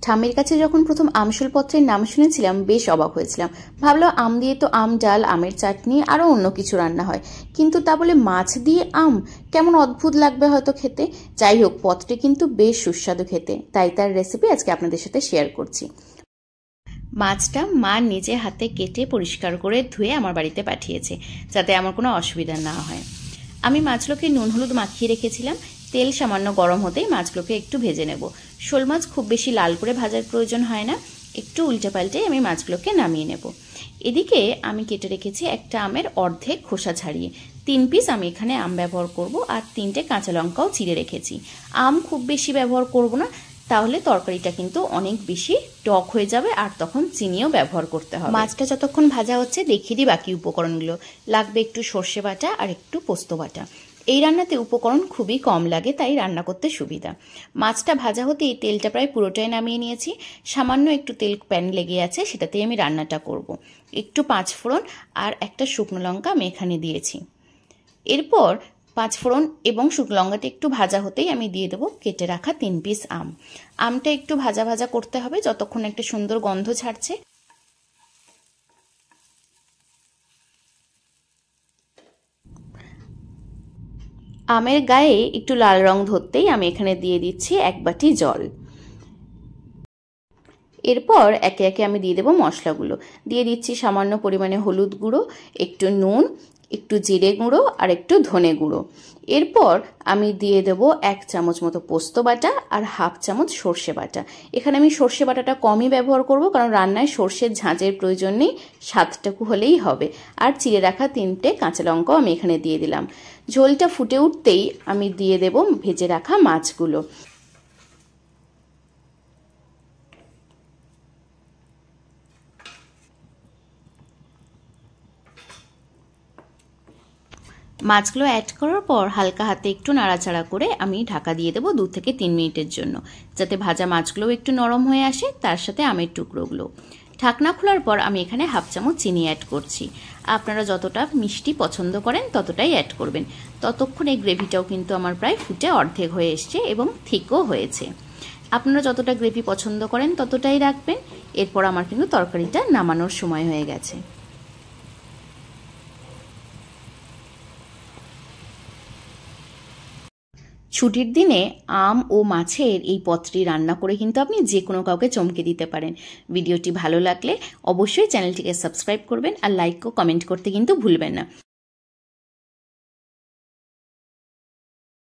ঠাম্মির কাছে যখন প্রথম আমশুল পত্রের নাম শুনেছিলাম বেশ অবাক হয়েছিলাম। ভাবলাম আম দিয়ে তো আম ডাল, আমের চাটনি আরও অন্য কিছু রান্না হয়, কিন্তু তা বলে মাছ দিয়ে আম, কেমন অদ্ভুত লাগবে হয়তো খেতে। যাই হোক, পদটি কিন্তু বেশ সুস্বাদু খেতে, তাই তার রেসিপি আজকে আপনাদের সাথে শেয়ার করছি। মাছটা মা নিজে হাতে কেটে পরিষ্কার করে ধুয়ে আমার বাড়িতে পাঠিয়েছে, যাতে আমার কোনো অসুবিধা না হয়। আমি মাছগুলোকে নুন হলুদ মাখিয়ে রেখেছিলাম। তেল সামান্য গরম হতেই মাছগুলোকে একটু ভেজে নেব। শোল মাছ খুব বেশি লাল করে ভাজার প্রয়োজন হয় না, একটু উল্টে পাল্টে আমি মাছগুলোকে নামিয়ে নেব। এদিকে আমি কেটে রেখেছি একটা আমের অর্ধেক খোসা ছাড়িয়ে। 3 পিস আমি এখানে আম ব্যবহার করব, আর 3টে কাঁচা লঙ্কাও চিড়ে রেখেছি। আম খুব বেশি ব্যবহার করব না, তাহলে তরকারিটা কিন্তু অনেক বেশি টক হয়ে যাবে, আর তখন চিনিও ব্যবহার করতে হবে। মাছটা যতক্ষণ ভাজা হচ্ছে দেখিয়ে দিই বাকি উপকরণগুলো। লাগবে একটু সর্ষে বাটা আর একটু পোস্ত বাটা। এই রান্নাতে উপকরণ খুবই কম লাগে, তাই রান্না করতে সুবিধা। মাছটা ভাজা হতেই তেলটা প্রায় পুরোটাই নামিয়ে নিয়েছি। সামান্য একটু তেল প্যান লেগে আছে, সেটাতেই আমি রান্নাটা করব। একটু 5 ফোড়ন আর একটা শুকনো লঙ্কা আমি এখানে দিয়েছি। এরপর 5 ফোড়ন এবং শুকনো লঙ্কাটা একটু ভাজা হতেই আমি দিয়ে দেবো কেটে রাখা 3 পিস আম। আমটা একটু ভাজা ভাজা করতে হবে যতক্ষণ একটা সুন্দর গন্ধ ছাড়ছে। আমের গায়ে একটু লাল রং ধরতেই আমি এখানে দিয়ে দিচ্ছি 1 বাটি জল। এরপর একে একে আমি দিয়ে দেবো মশলাগুলো। দিয়ে দিচ্ছি সামান্য পরিমাণে হলুদ গুঁড়ো, একটু নুন, একটু জিরে গুঁড়ো আর একটু ধনে গুঁড়ো। এরপর আমি দিয়ে দেবো 1 চামচ মতো পোস্ত বাটা আর 1/2 চামচ সর্ষে বাটা। এখানে আমি সর্ষে বাটাটা কমই ব্যবহার করব, কারণ রান্নায় সর্ষের ঝাঁঝের প্রয়োজন নেই, স্বাদটুকু হলেই হবে। আর চিড়ে রাখা 3টে কাঁচা লঙ্কাও আমি এখানে দিয়ে দিলাম। ঝোলটা ফুটে উঠতেই আমি দিয়ে দেবো ভেজে রাখা মাছগুলো। মাছগুলো অ্যাড করার পর হালকা হাতে একটু নাড়াচাড়া করে আমি ঢাকা দিয়ে দেবো 2 থেকে 3 মিনিটের জন্য, যাতে ভাজা মাছগুলোও একটু নরম হয়ে আসে, তার সাথে আমের টুকরোগুলো। ঢাকনা খোলার পর আমি এখানে 1/2 চামচ চিনি অ্যাড করছি। আপনারা যতটা মিষ্টি পছন্দ করেন ততটাই অ্যাড করবেন। ততক্ষণে গ্রেভিটাও কিন্তু আমার প্রায় ফুটে অর্ধেক হয়ে এসছে এবং থিকও হয়েছে। আপনারা যতটা গ্রেভি পছন্দ করেন ততটাই রাখবেন। এরপর আমার কিন্তু তরকারিটা নামানোর সময় হয়ে গেছে। ছুটির দিনে আম ও মাছের এই পদটি রান্না করে কিন্তু আপনি যে কোনো কাউকে চমকে দিতে পারেন। ভিডিওটি ভালো লাগলে অবশ্যই চ্যানেলটিকে সাবস্ক্রাইব করবেন, আর লাইক ও কমেন্ট করতে কিন্তু ভুলবেন না।